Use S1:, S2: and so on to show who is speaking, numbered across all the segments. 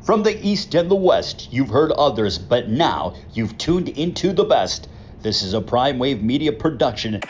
S1: From the East and the West, you've heard others, but now you've tuned into the best. This is a Prime Wave Media production.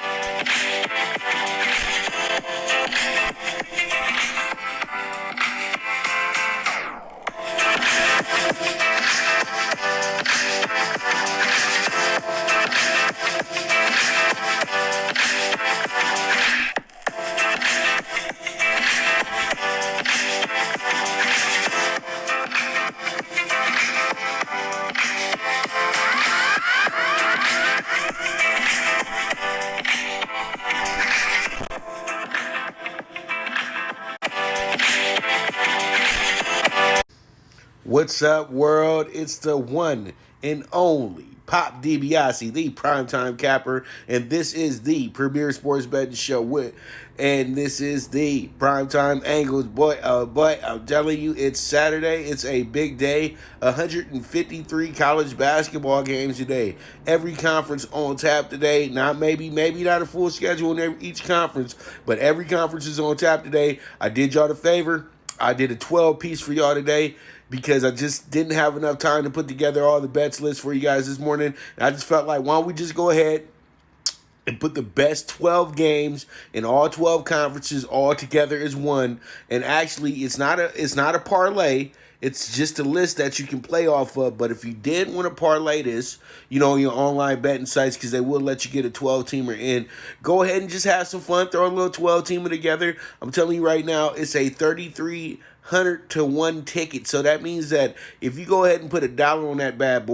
S2: What's up, world? It's the one and only Pop DiBiase, the primetime capper, and this is the premier sports betting show and this is the Primetime Angles. Boy, I'm telling you, it's Saturday. It's a big day. 153 college basketball games today. Every conference on tap today. Maybe not a full schedule in each conference, but every conference is on tap today. I did y'all the favor. I did a 12-piece for y'all today, because I just didn't have enough time to put together all the bets list for you guys this morning. And I just felt like, why don't we just go ahead and put the best 12 games in all 12 conferences all together as one. And actually, it's not a parlay. It's just a list that you can play off of. But if you did want to parlay this, your online betting sites, because they will let you get a 12-teamer in, go ahead and just have some fun. Throw a little 12-teamer together. I'm telling you right now, it's a 3,300 to 1 ticket. So that means that if you go ahead and put $1 on that bad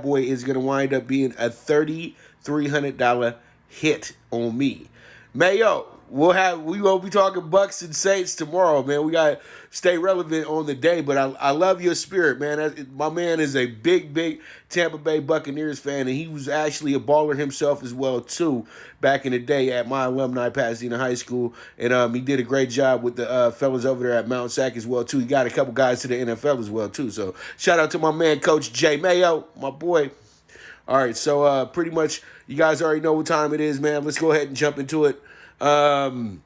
S2: boy is going to wind up being a $3,300 hit on me. Mayo, we won't be talking Bucks and Saints tomorrow, man. We got to stay relevant on the day, but I love your spirit, man. My man is a big Tampa Bay Buccaneers fan, and he was actually a baller himself as well, too, back in the day at my alumni, Pasadena High School, and he did a great job with the fellas over there at Mount Sac as well, too. He got a couple guys to the NFL as well, too, so shout out to my man, Coach Jay Mayo, my boy. All right, so pretty much you guys already know what time it is, man. Let's go ahead and jump into it. Telling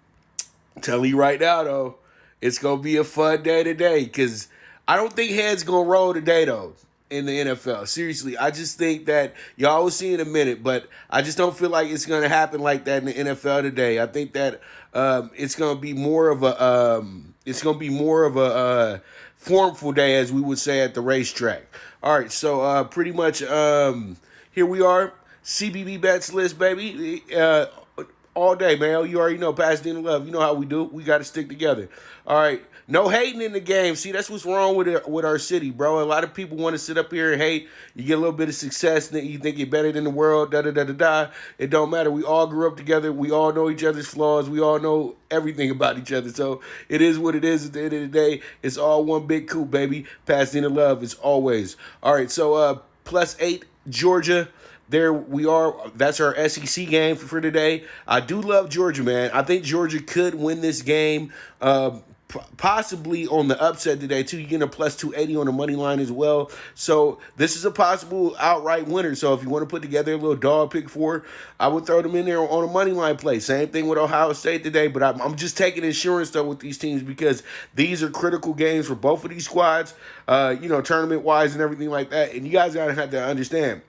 S2: you right now, though, it's going to be a fun day today, because I don't think heads going to roll today, though, in the NFL. Seriously, I just think that y'all will see in a minute, but I just don't feel like it's going to happen like that in the NFL today. I think that it's going to be more of a formful day, as we would say at the racetrack. All right, so pretty much here we are, CBB Bets List, baby. All day, man. You already know, Pasadena love. You know how we do. We got to stick together. All right. No hating in the game. See, that's what's wrong with our city, bro. A lot of people want to sit up here and hate. You get a little bit of success, and you think you're better than the world, da-da-da-da-da. It don't matter. We all grew up together. We all know each other's flaws. We all know everything about each other. So it is what it is at the end of the day. It's all one big coup, baby. Pasadena love is always. All right, so +8, Georgia. There we are. That's our SEC game for today. I do love Georgia, man. I think Georgia could win this game, possibly on the upset today, too. You're getting a +280 on the money line as well. So this is a possible outright winner. So if you want to put together a little dog pick for, I would throw them in there on a money line play. Same thing with Ohio State today. But I'm just taking insurance, though, with these teams, because these are critical games for both of these squads, tournament-wise and everything like that. And you guys got to have to understand,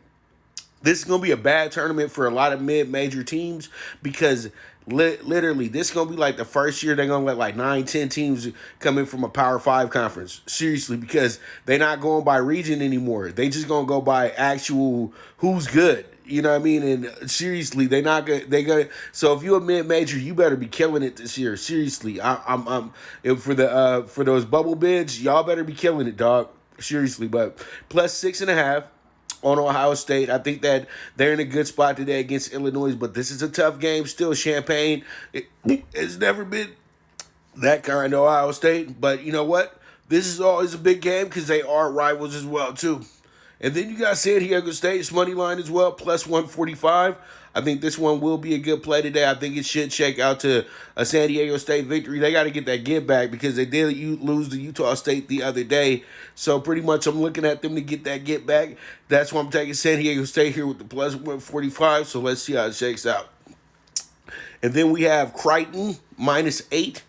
S2: this is going to be a bad tournament for a lot of mid-major teams, because literally this is going to be like the first year they're going to let like 9-10 teams come in from a Power 5 conference. Seriously, because they're not going by region anymore. They just going to go by actual who's good. You know what I mean? And seriously, they're not gonna. So if you're a mid-major, you better be killing it this year. Seriously, I'm for those bubble bids, y'all better be killing it, dog. Seriously, but +6.5. on Ohio State. I think that they're in a good spot today against Illinois, but this is a tough game still. Champaign, it's never been that kind of Ohio State, but you know what? This is always a big game because they are rivals as well, too. And then you got San Diego State's money line as well, +145. I think this one will be a good play today. I think it should shake out to a San Diego State victory. They got to get that get back because they did lose to Utah State the other day. So pretty much I'm looking at them to get that get back. That's why I'm taking San Diego State here with the +145. So let's see how it shakes out. And then we have Creighton -8.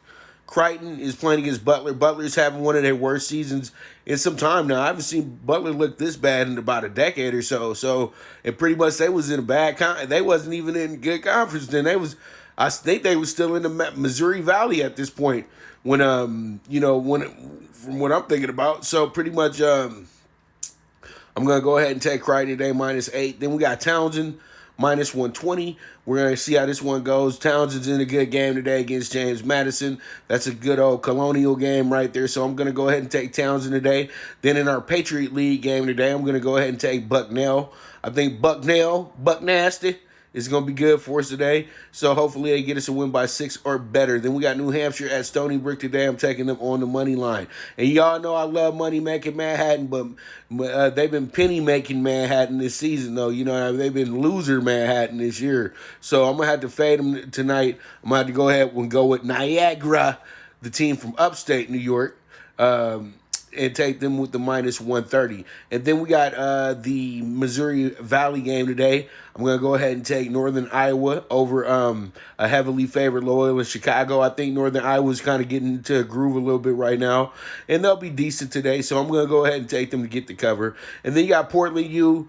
S2: Crichton is playing against Butler. Butler's having one of their worst seasons in some time now. I haven't seen Butler look this bad in about a decade or so. So, and pretty much they was in a bad they wasn't even in a good conference then. I think they were still in the Missouri Valley at this point when from what I'm thinking about. So pretty much I'm gonna go ahead and take Crichton today -8. Then we got Townsend -120. We're going to see how this one goes. Townsend's in a good game today against James Madison. That's a good old Colonial game right there. So I'm going to go ahead and take Townsend today. Then in our Patriot League game today, I'm going to go ahead and take Bucknell. I think Buck Nasty, is going to be good for us today. So hopefully they get us a win by 6 or better. Then we got New Hampshire at Stony Brook today. I'm taking them on the money line. And y'all know I love money making Manhattan, but they've been penny making Manhattan this season, though. You know, they've been loser Manhattan this year. So I'm going to have to fade them tonight. I'm going to have to go ahead and go with Niagara, the team from upstate New York. And take them with the -130. And then we got the Missouri Valley game today. I'm going to go ahead and take Northern Iowa over a heavily favored Loyola Chicago. I think Northern Iowa is kind of getting into a groove a little bit right now. And they'll be decent today, so I'm going to go ahead and take them to get the cover. And then you got Portland U.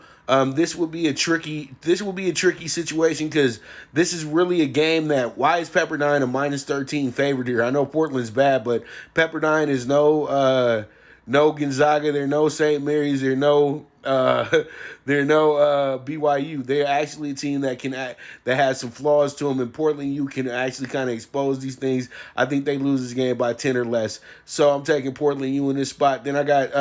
S2: This will be a tricky situation because this is really a game that why is Pepperdine a -13 favorite here? I know Portland's bad, but Pepperdine is no Gonzaga, they're no St. Mary's, they're no BYU. They're actually a team that has some flaws to them. And Portland U can actually kind of expose these things. I think they lose this game by 10 or less. So I'm taking Portland U in this spot. Then I got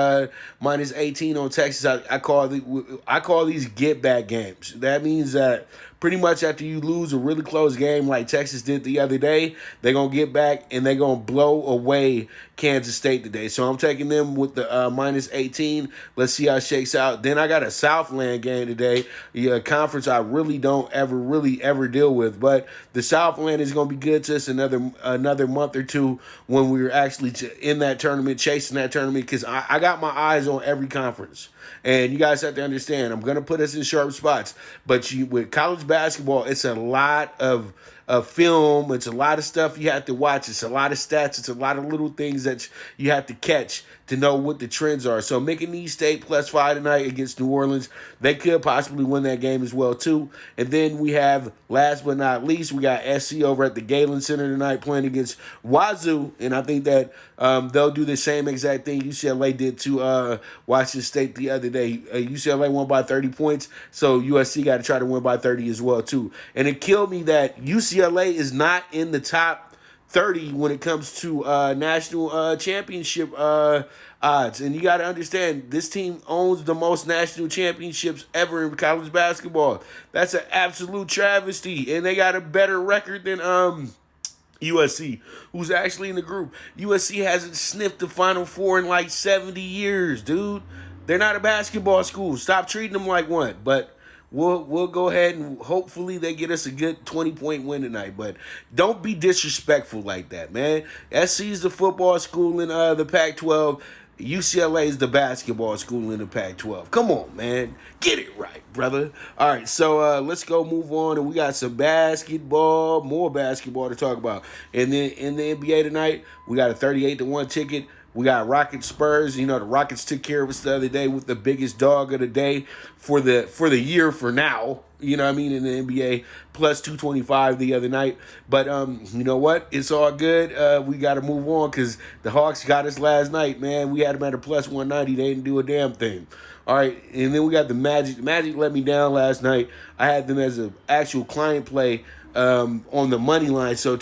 S2: -18 on Texas. I call these get back games. That means that pretty much after you lose a really close game like Texas did the other day, they're going to get back and they're going to blow away Kansas State today. So I'm taking them with the -18. Let's see how it shakes out. Then I got a Southland game today, a conference I really don't ever deal with. But the Southland is going to be good to us another month or two when we're actually in that tournament, chasing that tournament, because I got my eyes on every conference. And you guys have to understand, I'm going to put us in sharp spots. But with college basketball, it's a lot of film. It's a lot of stuff you have to watch. It's a lot of stats. It's a lot of little things that you have to catch to know what the trends are. So McNeese State +5 tonight against New Orleans. They could possibly win that game as well, too. And then we have, last but not least, we got SC over at the Galen Center tonight playing against Wazoo. And I think that they'll do the same exact thing UCLA did to Washington State the other day. UCLA won by 30 points, so USC got to try to win by 30 as well, too. And it killed me that UCLA is not in the top 30 when it comes to national championship odds. And you got to understand, this team owns the most national championships ever in college basketball. That's an absolute travesty. And they got a better record than USC, who's actually in the group. USC hasn't sniffed the Final Four in like 70 years, dude. They're not a basketball school. Stop treating them like one. But We'll go ahead and hopefully they get us a good 20-point win tonight. But don't be disrespectful like that, man. SC is the football school in the Pac-12. UCLA is the basketball school in the Pac-12. Come on, man. Get it right, brother. All right, so let's go move on. And we got some more basketball to talk about. And then in the NBA tonight, we got a 38-1 ticket. We got Rockets Spurs. You know, the Rockets took care of us the other day with the biggest dog of the day for the year for now. You know what I mean? In the NBA, +225 the other night. But you know what? It's all good. We got to move on because the Hawks got us last night, man. We had them at a +190. They didn't do a damn thing. All right, and then we got the Magic. The Magic let me down last night. I had them as an actual client play on the money line. So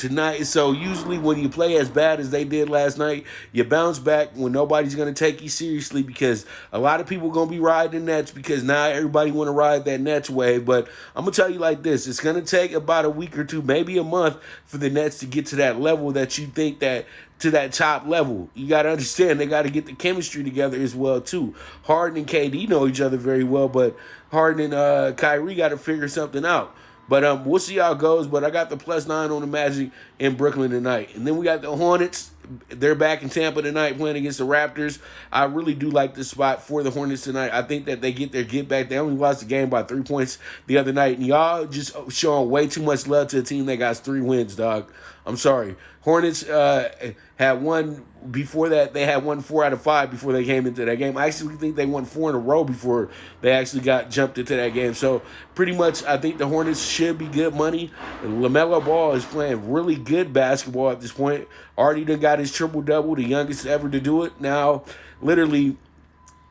S2: usually when you play as bad as they did last night, you bounce back when nobody's going to take you seriously because a lot of people going to be riding the Nets because now everybody want to ride that Nets wave. But I'm going to tell you like this. It's going to take about a week or two, maybe a month for the Nets to get to that level that you think that to that top level. You got to understand they got to get the chemistry together as well too. Harden and KD know each other very well, but Harden and Kyrie got to figure something out. But we'll see how it goes. But I got the +9 on the Magic in Brooklyn tonight. And then we got the Hornets. They're back in Tampa tonight playing against the Raptors. I really do like this spot for the Hornets tonight. I think that they get their get back. They only lost the game by 3 points the other night. And y'all just showing way too much love to a team that got 3 wins, dog. I'm sorry. Hornets had won before that. They had won 4 out of 5 before they came into that game. I actually think they won 4 in a row before they actually got jumped into that game. So pretty much, I think the Hornets should be good money. And LaMelo Ball is playing really good basketball at this point. Already done got his triple-double, the youngest ever to do it. Now, literally,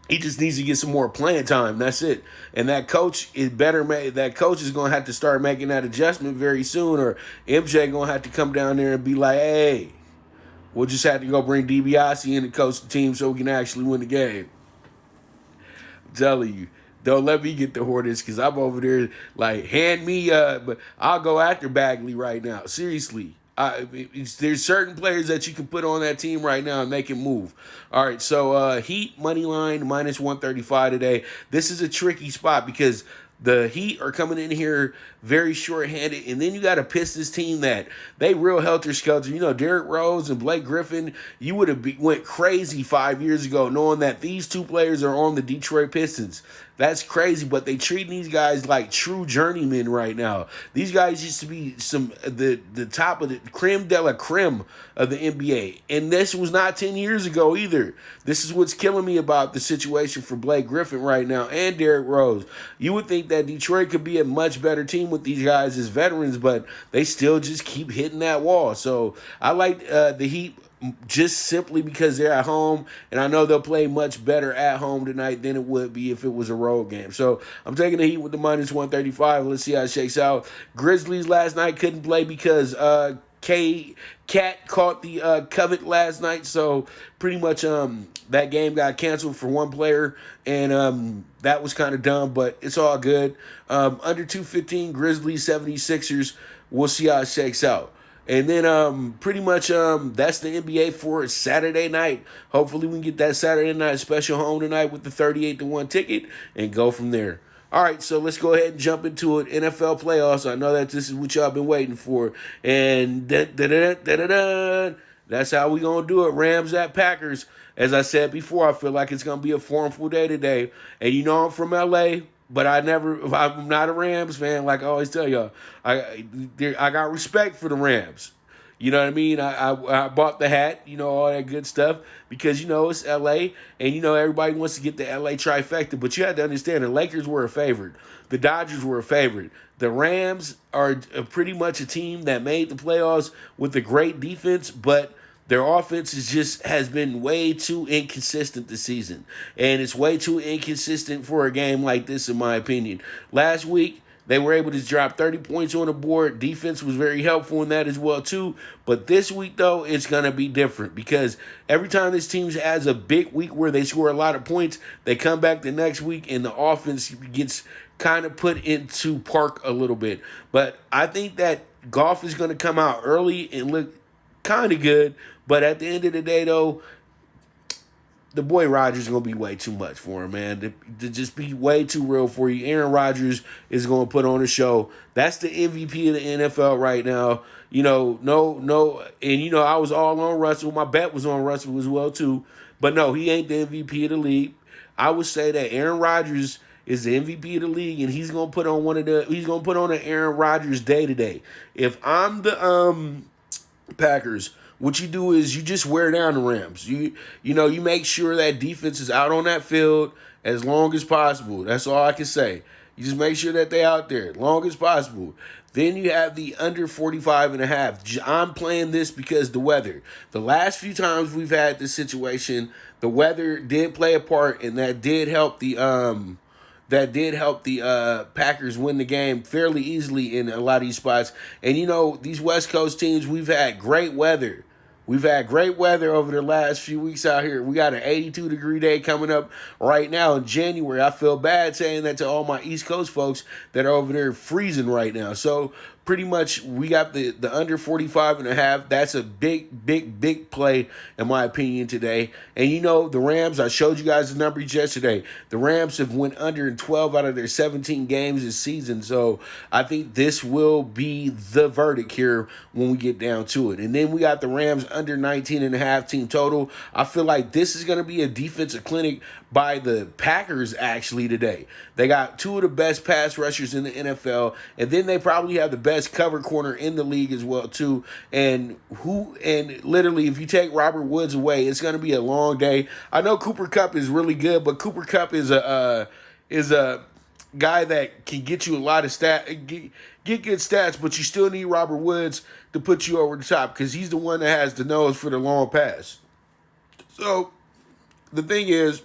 S2: he just needs to get some more playing time. That's it. And that coach is better. That coach is going to have to start making that adjustment very soon, or MJ going to have to come down there and be like, hey, we'll just have to go bring DiBiase in to coach the team so we can actually win the game. I'm telling you. Don't let me get the Hornets because I'm over there like, hand me but I'll go after Bagley right now. Seriously. There's certain players that you can put on that team right now and make it move. All right, so Heat money line minus 135 today. This is a tricky spot because the Heat are coming in here very short-handed, and then you got a Pistons team that they real helter-skelter. You know, Derrick Rose and Blake Griffin, you would have went crazy 5 years ago knowing that these two players are on the Detroit Pistons. That's crazy, but they treat these guys like true journeymen right now. These guys used to be the top of the creme de la creme of the NBA, and this was not 10 years ago either. This is what's killing me about the situation for Blake Griffin right now and Derrick Rose. You would think that Detroit could be a much better team with these guys as veterans, but they still just keep hitting that wall. So I like the Heat just simply because they're at home, and I know they'll play much better at home tonight than it would be if it was a road game. So I'm taking the Heat with the minus 135. Let's see how it shakes out. Grizzlies last night couldn't play because Cat caught the covet last night, so pretty much that game got canceled for one player, and that was kind of dumb, but it's all good. Under 215, Grizzlies, 76ers. We'll see how it shakes out. And then pretty much that's the NBA for Saturday night. Hopefully we can get that Saturday night special home tonight with the 38-1 ticket and go from there. All right, so let's go ahead and jump into it. NFL playoffs. I know that this is what y'all been waiting for. And that's how we going to do it. Rams at Packers. As I said before, I feel like it's going to be a formful day today. And you know I'm from L.A., but I'm not a Rams fan, like I always tell y'all. I got respect for the Rams. You know what I mean? I bought the hat, you know, all that good stuff, because, you know, it's L.A., and, you know, everybody wants to get the L.A. trifecta. But you have to understand, the Lakers were a favorite. The Dodgers were a favorite. The Rams are pretty much a team that made the playoffs with a great defense, but their offense has been way too inconsistent this season. And it's way too inconsistent for a game like this, in my opinion. Last week, they were able to drop 30 points on the board. Defense was very helpful in that as well, too. But this week, though, it's going to be different because every time this team has a big week where they score a lot of points, they come back the next week and the offense gets kind of put into park a little bit. But I think that Goff is going to come out early and look kind of good. But at the end of the day, though, the boy Rodgers is going to be way too much for him, man. To just be way too real for you. Aaron Rodgers is going to put on a show. That's the MVP of the NFL right now. You know, no. And, you know, I was all on Russell. My bet was on Russell as well, too. But, no, he ain't the MVP of the league. I would say that Aaron Rodgers is the MVP of the league, and he's going to put on an Aaron Rodgers day today. If I'm the Packers, what you do is you just wear down the Rams. You make sure that defense is out on that field as long as possible. That's all I can say. You just make sure that they're out there as long as possible. Then you have the under 45.5. I'm playing this because the weather. The last few times we've had this situation, the weather did play a part, and that did help the Packers win the game fairly easily in a lot of these spots. And, you know, these West Coast teams, we've had great weather. We've had great weather over the last few weeks out here. We got an 82-degree day coming up right now in January. I feel bad saying that to all my East Coast folks that are over there freezing right now. So pretty much we got the under 45.5. That's a big play, in my opinion, today. And, you know, the Rams, I showed you guys the numbers yesterday. The Rams have went under in 12 out of their 17 games this season. So I think this will be the verdict here when we get down to it. And then we got the Rams under 19.5 team total. I feel like this is going to be a defensive clinic by the Packers actually today. They got two of the best pass rushers in the NFL, and then they probably have the best best cover corner in the league as well too. And literally, if you take Robert Woods away, it's going to be a long day. I know Cooper Kupp is really good, but Cooper Kupp is a guy that can get you a lot of get good stats, but you still need Robert Woods to put you over the top because he's the one that has the nose for the long pass. So the thing is,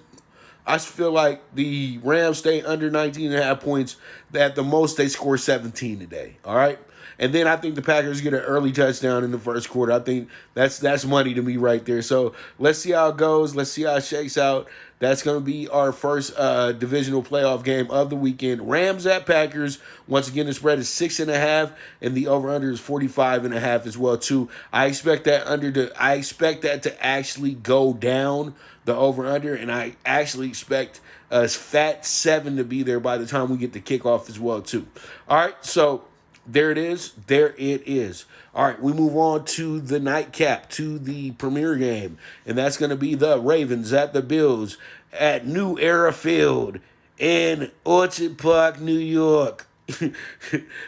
S2: I feel like the Rams stay under 19.5 points. At the most, they score 17 today. All right? And then I think the Packers get an early touchdown in the first quarter. I think that's money to me right there. So let's see how it goes. Let's see how it shakes out. That's going to be our first divisional playoff game of the weekend. Rams at Packers. Once again, the spread is 6.5, and the over/under is 45.5 as well too. I expect that to actually go down, the over/under, and I actually expect a fat 7 to be there by the time we get the kickoff as well too. All right, so there it is. There it is. All right, we move on to the nightcap, to the premier game, and that's going to be the Ravens at the Bills at New Era Field in Orchard Park, New York.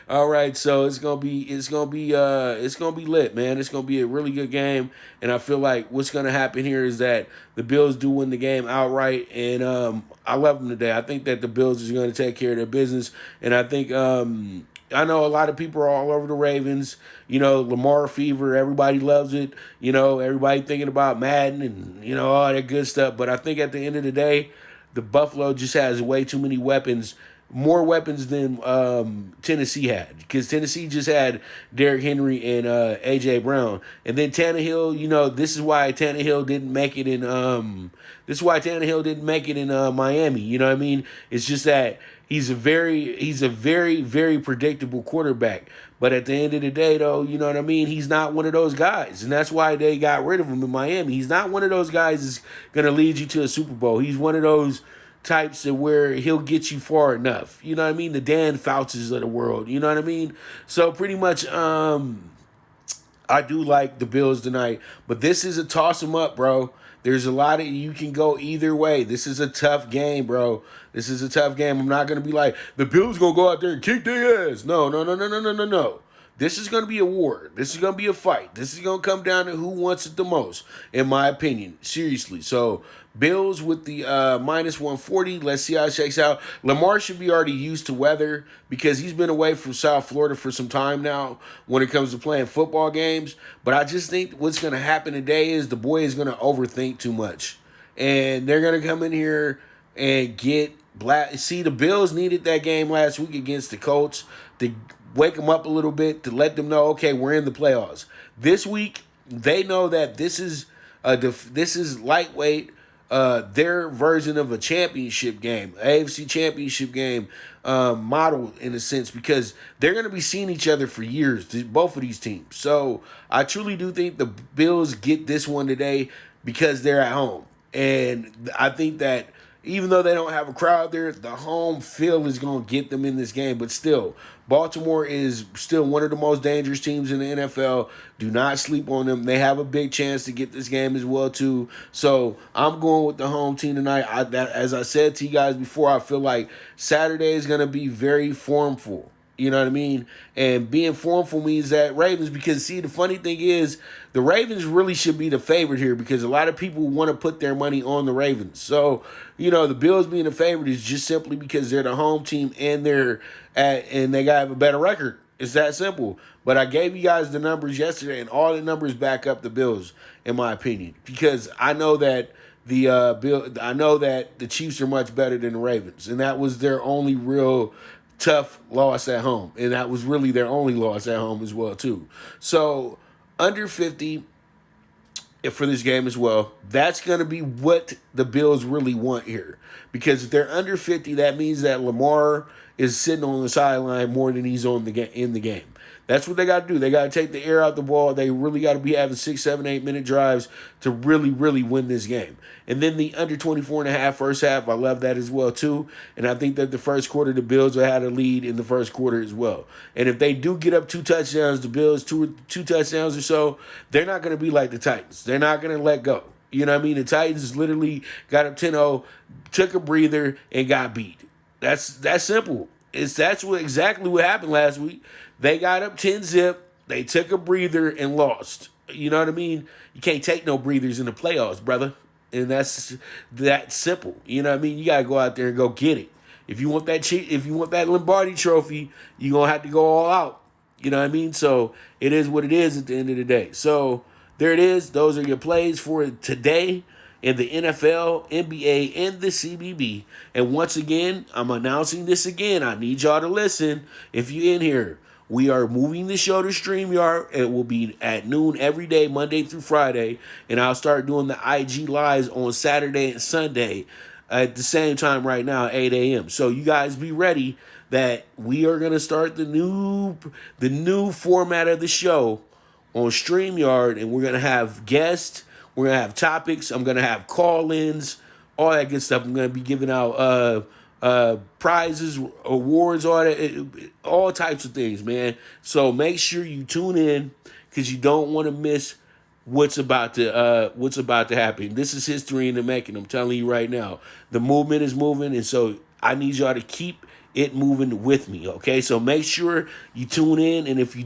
S2: All right, so it's gonna be lit, man. It's gonna be a really good game, and I feel like what's gonna happen here is that the Bills do win the game outright, and I love them today. I think that the Bills is gonna take care of their business, and I think I know a lot of people are all over the Ravens. You know, Lamar fever, everybody loves it. You know, everybody thinking about Madden and all that good stuff. But I think at the end of the day, the Buffalo just has way too many weapons. More weapons than Tennessee had, because Tennessee just had Derrick Henry and A.J. Brown, and then Tannehill. This is why Tannehill didn't make it in. Miami. You know what I mean? It's just that he's a very, very predictable quarterback. But at the end of the day, though, you know what I mean? He's not one of those guys, and that's why they got rid of him in Miami. He's not one of those guys that's gonna lead you to a Super Bowl. He's one of those types of where he'll get you far enough. You know what I mean? The Dan Fouches of the world. You know what I mean? So pretty much, I do like the Bills tonight, but this is a toss 'em up, bro. There's a lot of, you can go either way. This is a tough game, bro. This is a tough game. I'm not going to be like, the Bills going to go out there and kick their ass. No. This is going to be a war. This is going to be a fight. This is going to come down to who wants it the most, in my opinion. Seriously. So, Bills with the minus 140. Let's see how it shakes out. Lamar should be already used to weather because he's been away from South Florida for some time now when it comes to playing football games. But I just think what's going to happen today is the boy is going to overthink too much. And they're going to come in here and get black. See, the Bills needed that game last week against the Colts to wake them up a little bit, to let them know, okay, we're in the playoffs. This week, they know that this is lightweight, their version of a championship game, AFC championship game model in a sense, because they're going to be seeing each other for years, both of these teams. So I truly do think the Bills get this one today because they're at home. And I think that even though they don't have a crowd there, the home feel is going to get them in this game. But still, Baltimore is still one of the most dangerous teams in the NFL. Do not sleep on them. They have a big chance to get this game as well, too. So I'm going with the home team tonight. As I said to you guys before, I feel like Saturday is going to be very formful. You know what I mean? And being formful means that Ravens, because see, the funny thing is, the Ravens really should be the favorite here because a lot of people want to put their money on the Ravens. So, the Bills being the favorite is just simply because they're the home team and and they got to have a better record. It's that simple. But I gave you guys the numbers yesterday, and all the numbers back up the Bills, in my opinion, because I know that the Chiefs are much better than the Ravens, and that was their only real tough loss at home, and that was really their only loss at home as well too. So under 50 for this game as well. That's going to be what the Bills really want here, because if they're under 50, that means that Lamar is sitting on the sideline more than he's in the game. That's what they got to do. They got to take the air out the ball. They really got to be having 6, 7, 8-minute drives to really, really win this game. And then the under 24.5 first half, I love that as well too. And I think that the first quarter, the Bills will have a lead in the first quarter as well. And if they do get up 2 touchdowns, the Bills, two touchdowns or so, they're not going to be like the Titans. They're not going to let go. You know what I mean? The Titans literally got up 10-0, took a breather, and got beat. That's simple. That's exactly what happened last week. They got up 10-zip. They took a breather and lost. You know what I mean? You can't take no breathers in the playoffs, brother. And that's that simple. You know what I mean? You gotta go out there and go get it. If you want that Lombardi trophy, you're gonna have to go all out. You know what I mean? So it is what it is at the end of the day. So there it is. Those are your plays for today in the NFL, NBA, and the CBB. And once again, I'm announcing this again. I need y'all to listen. If you're in here, we are moving the show to StreamYard. It will be at noon every day, Monday through Friday. And I'll start doing the IG Lives on Saturday and Sunday at the same time right now, 8 a.m. So you guys be ready that we are going to start the new format of the show on StreamYard. And we're going to have guests. We're going to have topics. I'm going to have call-ins, all that good stuff. I'm going to be giving out prizes, awards, all types of things, man. So make sure you tune in because you don't want to miss what's about to happen. This is history in the making. I'm telling you right now. The movement is moving, and so I need y'all to keep it moving with me, okay? So make sure you tune in, and if you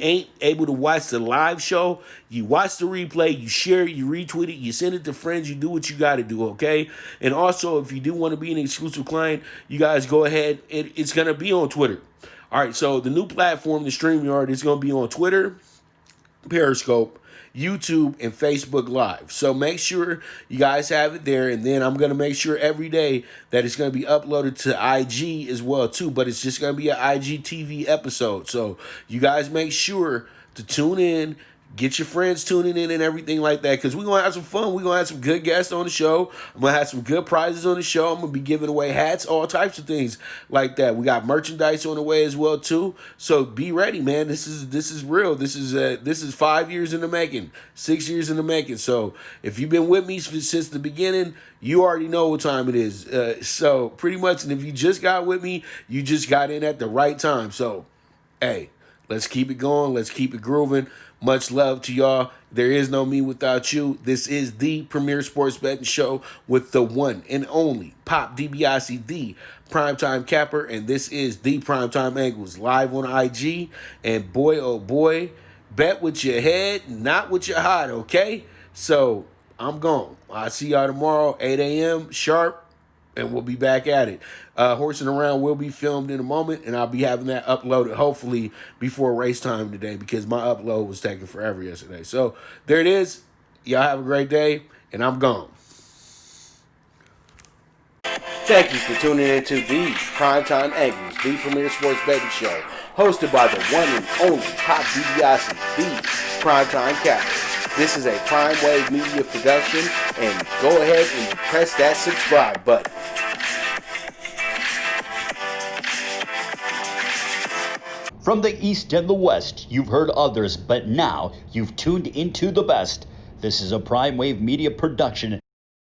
S2: ain't able to watch the live show, you watch the replay, you share it, you retweet it, you send it to friends, you do what you got to do, okay? And also, if you do want to be an exclusive client, you guys go ahead. It's going to be on Twitter. All right, so the new platform, the StreamYard, is going to be on Twitter, Periscope, YouTube, and Facebook Live. So make sure you guys have it there, and then I'm going to make sure every day that it's going to be uploaded to IG as well too, but it's just going to be an IGTV episode. So you guys make sure to tune in, get your friends tuning in and everything like that, because we're going to have some fun. We're going to have some good guests on the show. I'm going to have some good prizes on the show. I'm going to be giving away hats, all types of things like that. We got merchandise on the way as well too. So be ready, man. This is real. This is 5 years in the making, 6 years in the making. So if you've been with me since the beginning, you already know what time it is. So pretty much, and if you just got with me, you just got in at the right time. So, hey, let's keep it going. Let's keep it grooving. Much love to y'all. There is no me without you. This is the premier sports betting show with the one and only Pop DiBiase, the primetime capper, and this is the Primetime Angles live on IG. And boy, oh boy, bet with your head, not with your heart, okay? So I'm gone. I'll see y'all tomorrow, 8 a.m. sharp. And we'll be back at it. Horsing Around will be filmed in a moment, and I'll be having that uploaded hopefully before race time today because my upload was taking forever yesterday. So there it is. Y'all have a great day, and I'm gone. Thank you for tuning into the Primetime Angles, the premier sports betting show, hosted by the one and only Pop DiBiase, the Primetime Captain. This is a Prime Wave Media production, and go ahead and press that subscribe button.
S1: From the East and the West, you've heard others, but now you've tuned into the best. This is a Prime Wave Media production